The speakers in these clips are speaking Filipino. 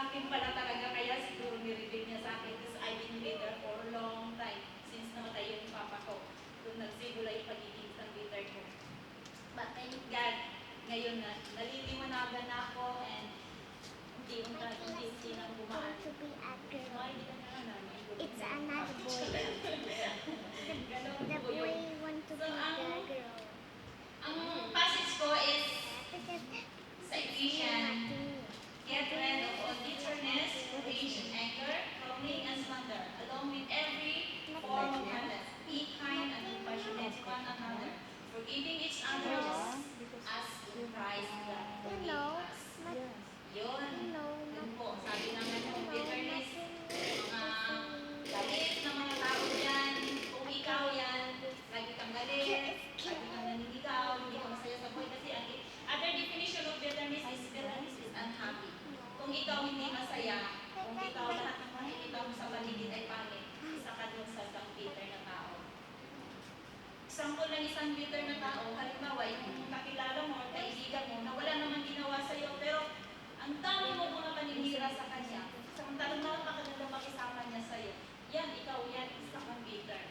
akin pala talaga, kaya siguro nireveal niya sa akin because I've been bitter for a long time since namatay yung papa ko. Doon nagsimula yung pagiging isang bitter ko. But thank God, ngayon na naliliwanagan na ako and unti-unti nang gumaan. To be a girl. Ay, hindi ka na It's another boy. Ganon The po boy yun. want to So, be the girl. ang passage ko is Because sa Ephesians. Get rid of all bitterness, rage, anger, groaning, and slander, along with every form of malice. Be kind and compassionate to one another, forgiving each other just as in Christ God forgave us. Yun. Yun po. Sabi naman yung bitterness, mga galit ng mga tao dyan. Kung ikaw yan, lagi kang galit, lagi kang naninigaw, hindi ka masaya sa buhay. Kasi ang other definition of bitterness is unhappy. Kung ikaw hindi masaya, kung ikaw lahat ng makikita mo sa paligid ay pangit, isa ka doon sa isang bitter na tao. Example ng isang bitter na tao, halimbawa, yung kakilala mo or kaibigan mo na wala namang ginawa sa iyo, pero ang dami mo mga paninira sa kanya, samantalang napakagandang makisama niya sa iyo, yan, ikaw yan, isa kang bitter.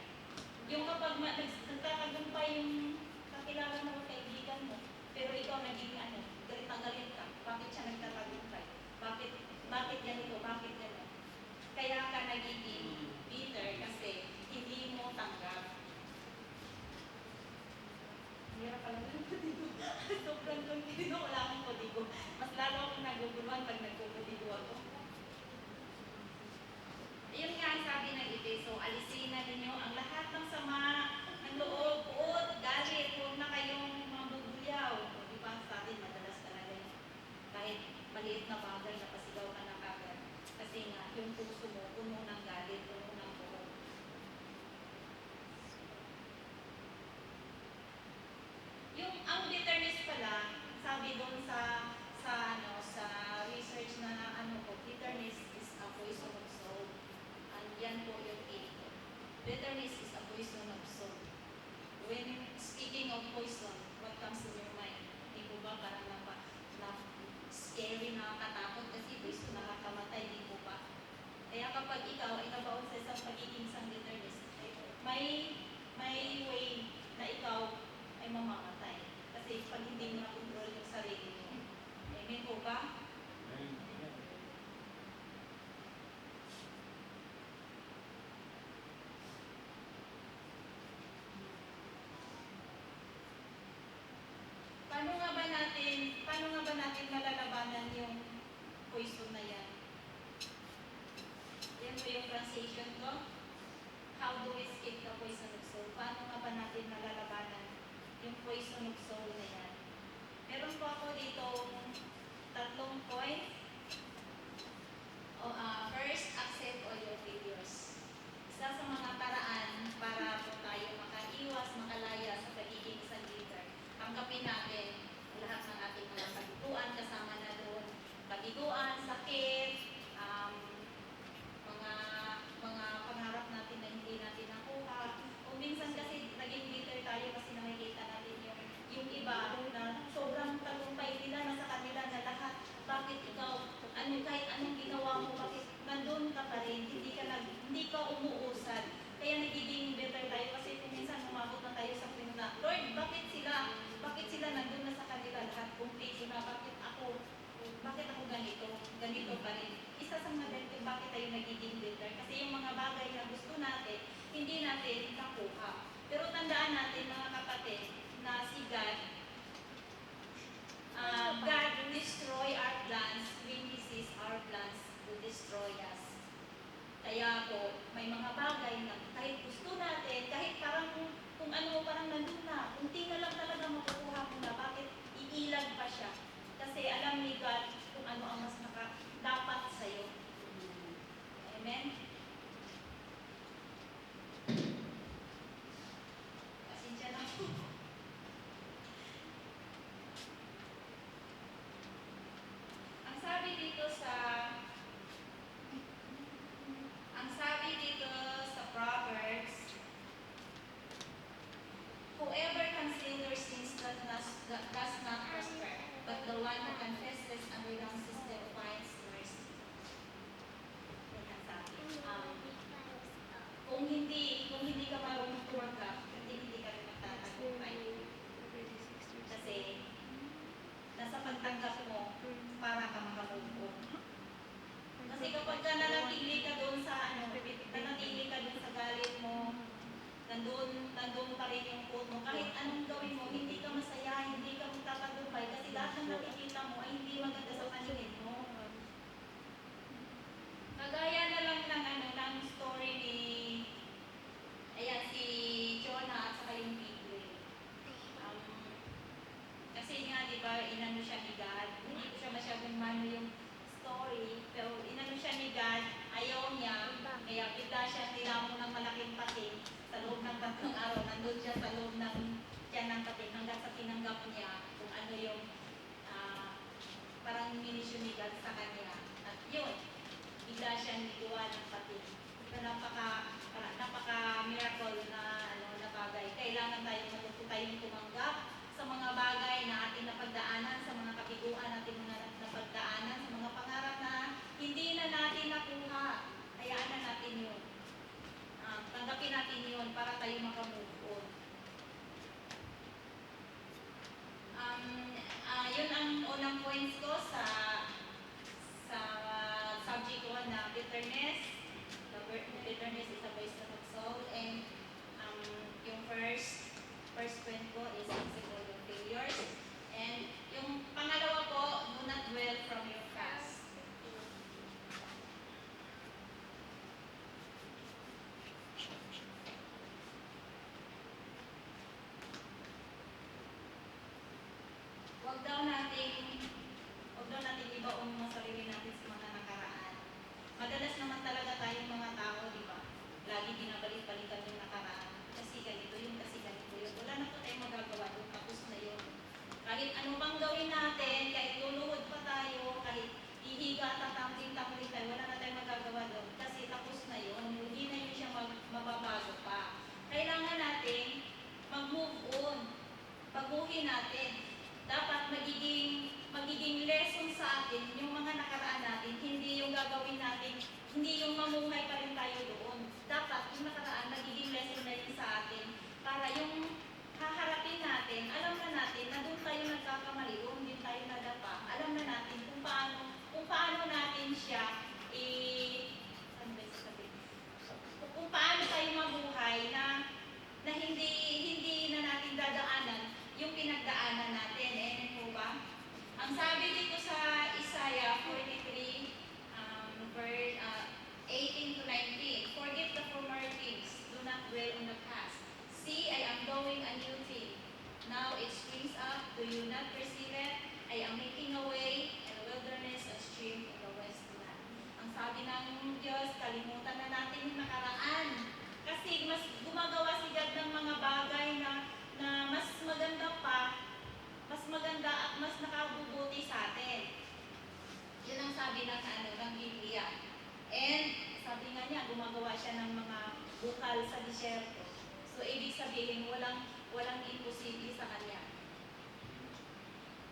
Yung kapag nagtatagumpay yung kakilala mo o kaibigan mo, pero ikaw naging galit na galit ka, bakit siya nagtatagumpay? Bakit ganito? Bakit gano'n? Kaya ka nagiging bitter kasi hindi mo tanggap. Hirap pala ng kodigo. Sobrang kodigo. Wala akong kodigo. Mas lalo akong naguguluhan pag nagkukodigo ako. Ayun nga ang sabi ng Efeso, alisin na ninyo ang lahat ng sama ng loob, uot, galit, huwag na kayong mambubulyaw. O di ba sa atin, madalas talaga yun. Kahit maliit na bagay, napasigaw ka na kagad. Kasi nga, yung puso mo, puno ng galit, puno ng buhok. Ang bitterness pala, sabi doon sa research na bitterness is a poison of soul. And yan po yung ito. Bitterness is a poison of soul. When speaking of poison, what comes to your mind? Hindi po ba parang scary, nakakatakot kasi poison nakakamatay, di po ba? Kaya kapag ikaw ay nabaon sa isang pagiging isang bitterness, may way na ikaw ay mamamatay. Kasi pag hindi mo na-control yung sarili mo. Amen po ba? Paano nga ba natin malalabanan yung poison na yan? Yan po yung translation ko. How do we escape the poison of soul? Paano nga ba natin malalabanan yung poison of soul na yan? Meron po ako dito 3 points. First, accept all your failures. Isa sa mga paraan para po tayo makaiwas, makalaya sa pagiging isang leader. Tanggapin natin lahat ng ating mga pagituan, kasama na doon pagituan, sakit, mga pangarap natin na hindi natin nakuha. O minsan kasi naging bitter tayo kasi nakikita natin yung iba na sobrang tagumpay nila na sa kanila na lahat. Bakit ikaw, kahit anong ginawa mo, bakit nandun ka pa rin, hindi ka umuusad. Kaya nagiging bitter tayo kasi kung minsan umabot na tayo sa point na, Lord, bakit sila nandun na sa kanila lahat, kumpleto na, bakit ako ganito pa rin. Isa sa mga dahilan bakit tayo nagiging bitter. Kasi yung mga bagay na gusto natin, hindi natin nakuha. Pero tandaan natin mga kapatid, na si God destroy our plans when He sees our plans to destroy us. Kaya po, may mga bagay na kahit gusto natin, kahit parang kung parang nandun na, kunti na lang talaga makukuha mo na, bakit iilag pa siya? Kasi alam ni God kung ano ang mas dapat sa'yo. Amen? Pasensya na po. Ang sabi dito sa Proverbs, whoever considers sins does not prosper, but the one who confesses and renounces them finds mercy. pangalawa na bitterness. Bitterness is a poison of soul. And yung first point ko is principle of failures. And yung pangalawa po, do not dwell from your past. Huwag daw natin ibaon mga sarili natin sa mga nakaraan. Madalas naman talaga tayong mga tao, di ba? Lagi binabalik-balikan yung nakaraan. Kasi ganito yun, kasi ganito yun. Wala na po tayong magagawa doon, tapos na yun. Kahit ano bang gawin natin, kahit luluhod pa tayo, kahit hihiga at tatambling-tambling tayo, wala na tayong magagawa doon. Kasi tapos na yun, hindi na yun siya mababago pa. Kailangan natin mag-move on. Baguhin natin. Dapat magiging lesson sa atin yung mga nakaraan natin, hindi yung gagawin natin, hindi yung mamuhay pa rin tayo doon. Dapat yung nakaraan magiging lesson na yun sa atin para yung haharapin natin, alam na natin na doon tayo nagkakamali, doon din tayo nadapa. Alam na natin kung paano natin siya kung paano tayo mabuhay na hindi na natin dadaanan yung pinagdaanan natin. Amen po ba? Ang sabi dito sa Isaiah 43, verse 18 to 19, forget the former things, do not dwell on the past. See, I am doing a new thing. Now it springs up, do you not perceive it? I am making a way in the wilderness, a stream in the wasteland. Ang sabi ng Diyos, kalimutan na natin yung nakaraan. Kasi mas gumagawa si God ng mga bagay na mas maganda at mas nakabubuti sa atin. Yun ang sabi ng Biblia. And sabi nga niya, gumagawa siya ng mga bukal sa disyerto. So, ibig sabihin, walang imposible sa Kanya.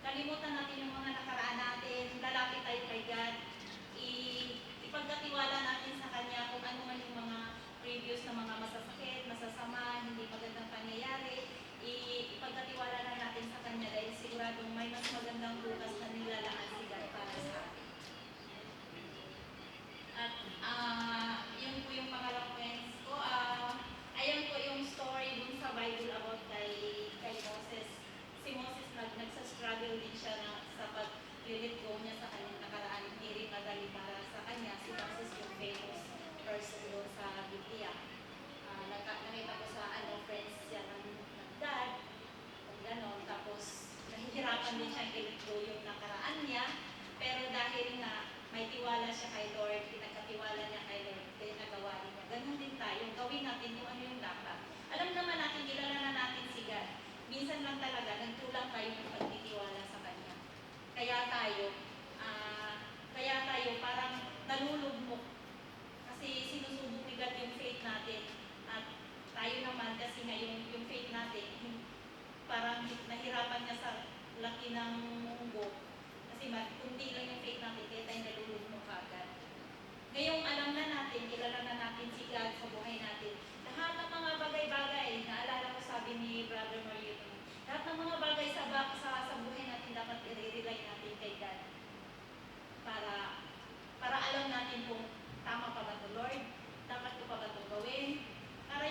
Kalimutan natin yung mga nakaraan natin, lalapit tayo kay God, ipagkatiwala natin sa Kanya kung ano man yung mga previous na mga masasakit, masasama, hindi magandang pangyayari, ipagkatiwala na natin sa Kanya dahil siguradong may mas magandang bukas na nilalaan si God para sa atin. At yun po yung pangalawang points ko. Ayan po yung story dun sa Bible about kay Moses. Si Moses nagsa-struggle din siya sa pag-let go niya sa kanyang nakaraan. Hindi rin madali para sa kanya. Si Moses yung famous person doon sa Biblia. Nakita ko sa friends siya ng dad. Kung gano'n. Tapos nahihirapan din siya i-let go yung nakaraan niya. Pero dahil nga may tiwala siya kay Lord, pinagkatiwala niya kay Lord, kaya nagawa niya. Ganun din tayo. Gawin natin yung ano yung dapat. Alam naman natin, kilala na natin si God. Minsan lang talaga, nagkulang tayo ng pagtitiwala sa Kanya. Kaya tayo parang nalulugmok. Kasi sinusubok ni God yung faith natin. At tayo naman, kasi nga yung faith natin, parang nahirapan niya sa laki ng munggo. Kasi kundi lang yung faith natin, kaya tayo nalulugmok agad. Ngayong alam na natin, kilala na natin si God sa buhay natin. Lahat ng mga bagay-bagay, naalala ko sabi ni Brother Mario, lahat ng mga bagay sa buhay natin dapat i-rely natin kay God. Para alam natin kung tama pa ba ito, Lord? Dapat ko pa ba ito gawin? Para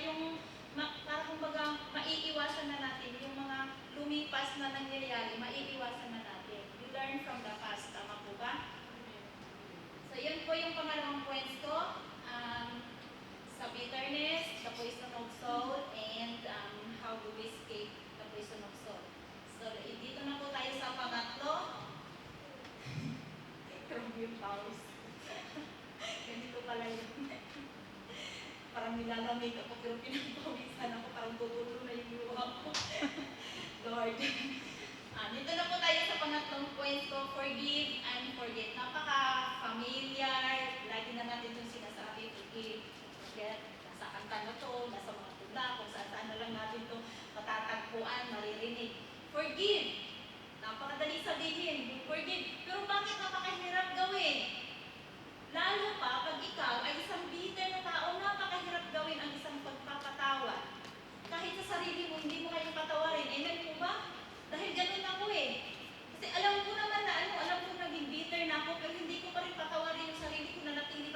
kumbaga maiiwasan na natin yung mga lumipas na nangyayari, maiiwasan na natin. You learn from the past, tama po ba? So, yun po yung pangalawang points ko. Sa bitterness, the poison of soul, and how do we escape the poison of soul. So, dito na po tayo sa pangatlo. Chromium powers. Ganito pala yun. Parang nilalamig ako, pero pinapawisan ako, parang tutulo na yung luha ko. Lord. Dito na po tayo sa pangatlong point ko, forgive and forget. Napaka-familiar, lagi na natin itong sinasabi, forgive, forget. Nasa kanta na to, nasa mga tunda, kung saan na lang natin ito matatagpuan, maririnig. Forgive. Napakadali sabihin, forgive. Pero bakit napakahirap gawin? Lalo pa, pag ikaw ay isang bitter na tao, napakahirap gawin ang isang pagpapatawad. Kahit sa sarili mo, hindi mo kayang patawarin. Amen po ba? Dahil ganun ako eh. Kasi alam ko naman na alam ko naging bitter na ako, pero hindi ko pa rin patawarin yung sarili ko na natili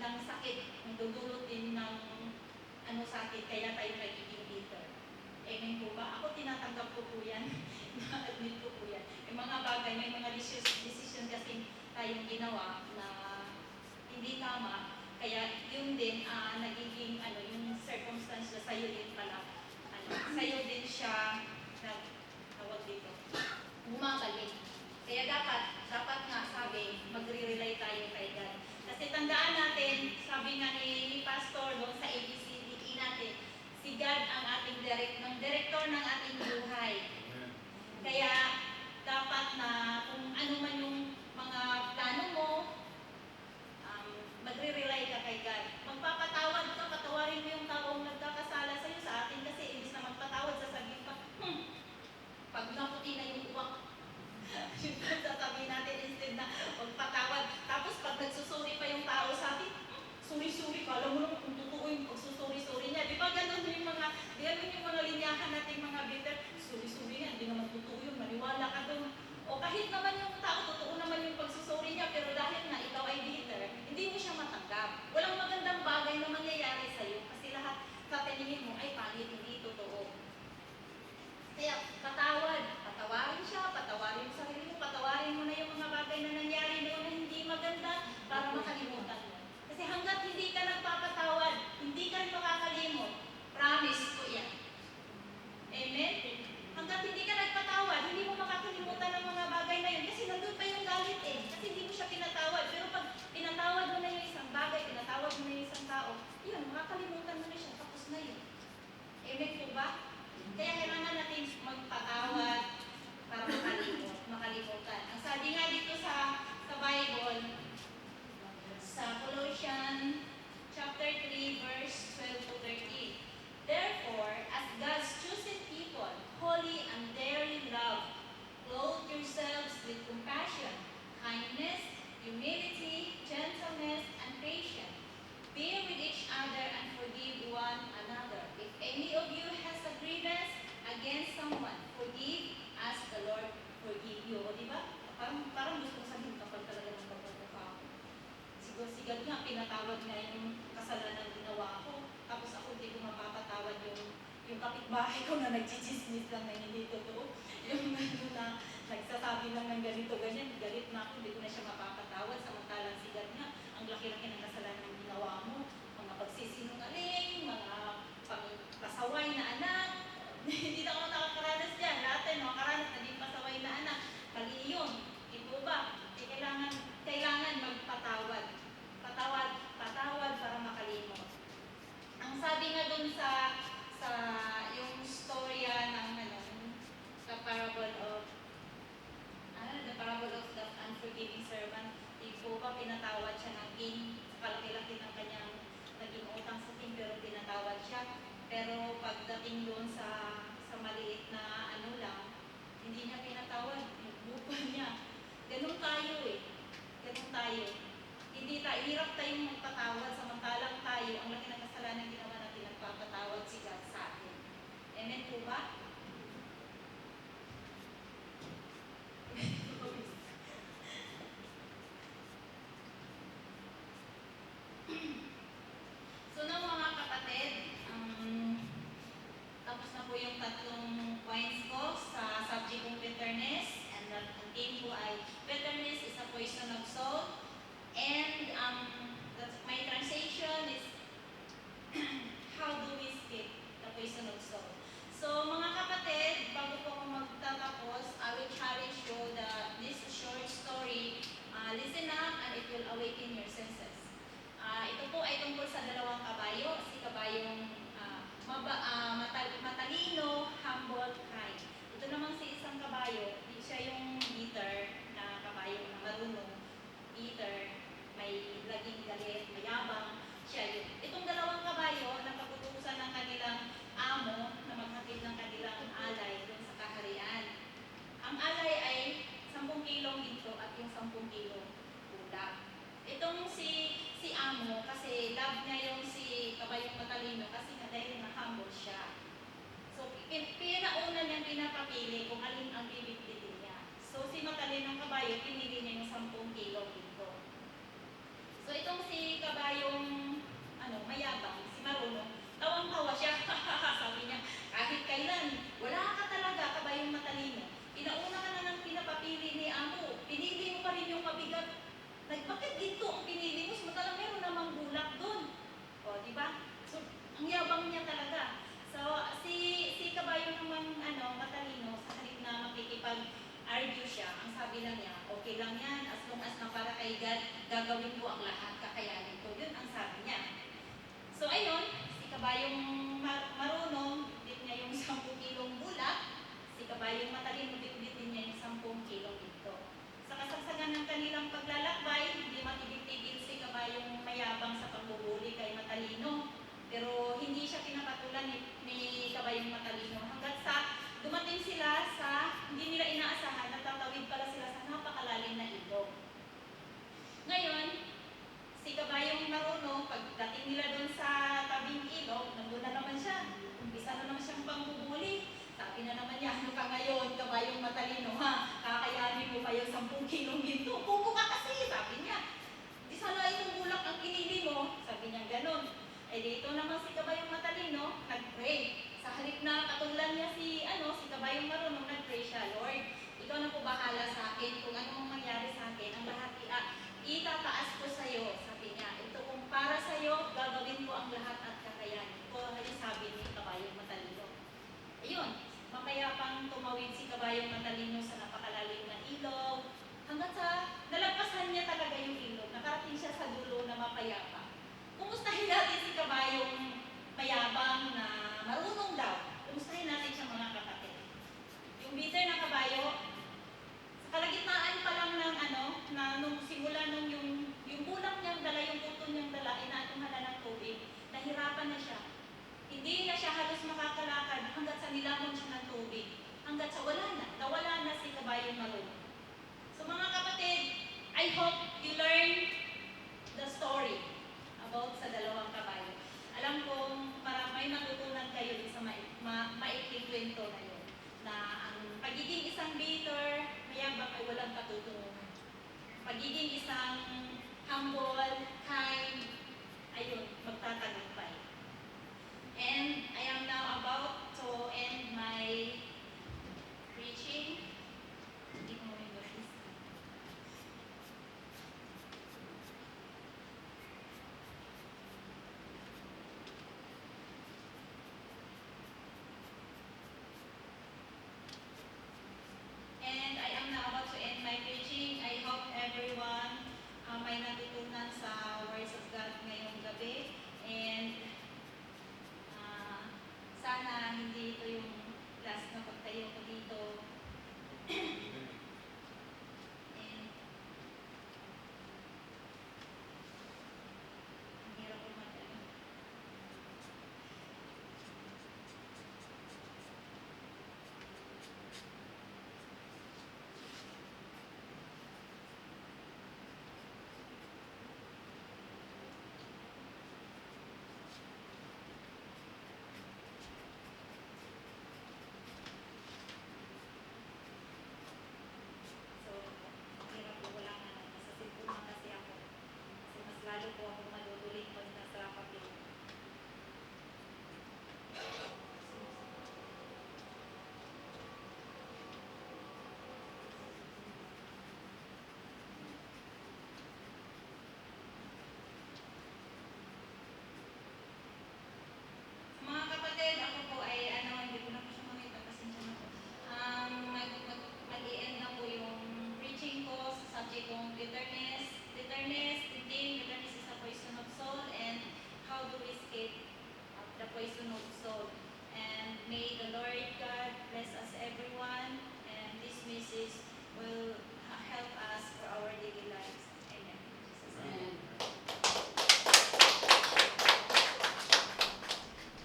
ng sakit, nagdudulot din ng sakit, kaya tayo nagiging bitter. Amen po ba? Ako tinatanggap ko po yan. Na-admit ko po yan. May mga bagay, may mga decision kasi tayong ginawa na hindi tama. Kaya yun din, nagiging yung circumstance na sa'yo din pala. Sa'yo din siya tawag dito, bumabalik. Kaya dapat nga sabi, magre-rely tayo kay God. Kasi tandaan natin, sabi nga ni Pastor doon sa ABCDE natin, si God ang ating director ng ating buhay. Kaya dapat na kung ano man yung mga plano mo, magre-rely ka kay God. Magpapatawad ka, patawarin mo yung taong nagkakasala sa'yo. Sa atin kasi, imbis na magpatawad, sasabihin pa, pag naputi na yung uwak, sasabihin natin instead na magpatawad. Tapos pag nagsusuri pa yung tao sa atin, suri-suri, kala mo naman kung totoo yung pagsusuri-suri niya. Di ba ganun yung mga linyahan natin mga bitter, suri-suri yan, di naman totoo yun, maniwala ka doon. O kahit naman yung tao, totoo naman yung pagsusuri niya, pero dahil na ikaw ay bitter, hindi mo siya matanggap. Walang magandang bagay na mangyayari sa'yo kasi lahat sa tingin mo ay pangit, hindi totoo. Kaya patawarin siya, patawarin sa sarili mo, patawarin mo na yung mga bagay na nangyari noon na hindi maganda para makalimutan mo. Kasi hanggat hindi ka nagpapatawad, hindi ka makakalimot. Promise ko yan. Amen? Hanggat hindi ka nagpatawad, hindi mo makakalimutan ng mga bagay na yun. Kasi nandun pa yung galit eh. Kasi hindi mo siya pinatawad. Pero pag pinatawad mo na yung isang bagay, pinatawad mo na yung isang tao, yun, makakalimutan mo na siya. Tapos na yun. Amen po ba? Kaya kailangan natin magpatawad para makalimutan. Ang sabi nga dito sa Bible, sa Colossians chapter 3, verse 12 to 13. Therefore, as God's chosen people, holy and dearly loved, clothe yourselves with compassion, kindness, humility, gentleness, and patience. Bear with each other and forgive one another. If any of you has a grievance against someone, forgive as the Lord forgive you. O diba? Parang gusto kong sabihin kapag talaga ng pagkakaka ako. Sigad nga, pinatawad nga yung kasalanan ginawa ko. Tapos ako hindi ko mapapatawad yung kapitbahay ko na nagchichismis lang na hindi totoo. Yung na nagsasabi lang ng ganito, ganyan, galit na ako, hindi ko na siya mapapatawad. Samantalang sigad nga, ang laki-laki ng kasalanan ginawa mo. Mga pagsisinungaling, mga pasaway na anak. Hindi na ako nakakaranas dyan. Lahat ay nakakaranas na din pasaway na anak. Mali yun. Ito ba? Kailangan magpatawad. Patawad para makalimot. Ang sabi nga dun sa yung storya ng the parable of the unforgiving servant. Ito ba pinatawad siya ng king, kalaki-laki ng kanyang naging utang sa king, pero pinatawad siya. Pero pagdating doon sa maliit na lang, hindi niya pinatawad, yung bupa niya. Ganun tayo eh. Ganun tayo. Hirap tayong magpatawad, samantalang tayo, ang laki ng kasalanan ginawa natin, nagpapatawad si God sa atin. Amen po ba? So na mga kapatid, tapos na po yung tatlong points ko sa subject kong bitterness, and the theme po ay bitterness is a poison of soul, and my translation is how do we skip the poison of soul. So mga kapatid, bago po ako magtatapos, I will challenge you this short story, listen up and it will awaken your senses. Ito po ay tungkol sa dalawang kabayo, si kabayong matalino, humble, kind. Ito namang si isang kabayo, siya yung bitter na kabayo na marunong, bitter, may laging galit, mayabang, siya yun. Itong dalawang kabayo, nagpaputusan ng kanilang amo na maghatid ng kanilang alay dun sa kaharian. Ang alay ay 10 kilong ginto at yung 10 kilong ulam. Itong si amo, kasi love niya yung si kabayong matalino kasi nga dahil na-humble siya. So, pinauna niyang pinapapili kung alin ang bibigbitin niya. So, si matalinong kabayo, pinili niya yung 10 kilong ginto. So, itong si kabayong mayabang, si Marunong, tawang-tawa siya. Sabi niya, kahit kailan, wala ka talaga kabayong matalino. Pinauna ka na ng pinapapili ni Amo, pinili mo pa rin yung mabigat. Bakit dito ang pinili mo? Samantala meron namang bulak doon. O, di ba? So, ang yabang niya talaga. So, si kabayo naman matalino, sa halip na makikipag-argue siya, ang sabi lang niya, okay lang yan, as long as na para kay God, gagawin ko ang lahat, kakayanin ko. Yun ang sabi niya. So, ayun, si kabayong marunong, din niya yung 10 kilong bulak, si kabayong matalino, din niya yung 10 kilong ito. Sa kasagsagan ng kanilang paglalakbay, hindi matigil-tigil si kabayong mayabang sa pagbubuli kay matalino. Pero hindi siya pinapatulan ni kabayong matalino hanggat sa dumating sila sa hindi nila inaasahan na tatawid pala sila sa napakalalim na ilog. Ngayon, si kabayong marunong, pagdating nila doon sa tabing ilog, nandun na naman siya. Umpisa na naman siyang pangbubuli. Sabi na naman niya, ano ka ngayon, kabayong matalino ha? Kakayanin mo pa yung 10 kilong ginto. Pupo ka kasi, sabi niya. Di sana itong bulak ang pinili mo. Sabi niya ganon. Eh dito naman si kabayong matalino, nag-pray. Sa halip na katulan niya si kabayong marunong, nag-pray siya, Lord, ikaw na po bahala sa akin kung ano ang mangyari sa akin. Ang lahat itataas ko sa iyo, sabi niya. Ito kung para sa iyo, gagawin ko ang lahat at kakayanin ko. Yung sabi ni kabayong matalino. Ayun, mapayapang tumawid si kabayong matalino sa napakalalim na ilog. Hanggang sa nalagpasan niya talaga yung ilog. Nakarating siya sa dulo na mapayapang. Kumustahin natin si kabayong mayabang na marunong daw. Kumustahin natin siya mga kapatid. Yung bitter na kabayo, sa kalagitnaan pa lang ng nung simula nung yung bulak niyang dala, yung puto niyang dala, inaanuhan na ng tubig, nahirapan na siya. Hindi na siya halos makakalakad hanggat sa nilamon siya ng tubig. Hanggat sa nawala na si kabayong marunong. So mga kapatid, I hope you learn the story about sa dalawang kabayo. Alam kong may matutunan kayo sa maikling kwento na yun. Na ang pagiging isang bitter, mayabang ay walang katutunguhan. Pagiging isang humble, kind, ayun, magtatagumpay. And I am now about to end my preaching. Hindi ko memorize. And I am now about to end my preaching. I hope everyone may natutunan sa words of God ngayong gabi. And sana hindi ito yung last na pagtayo ko dito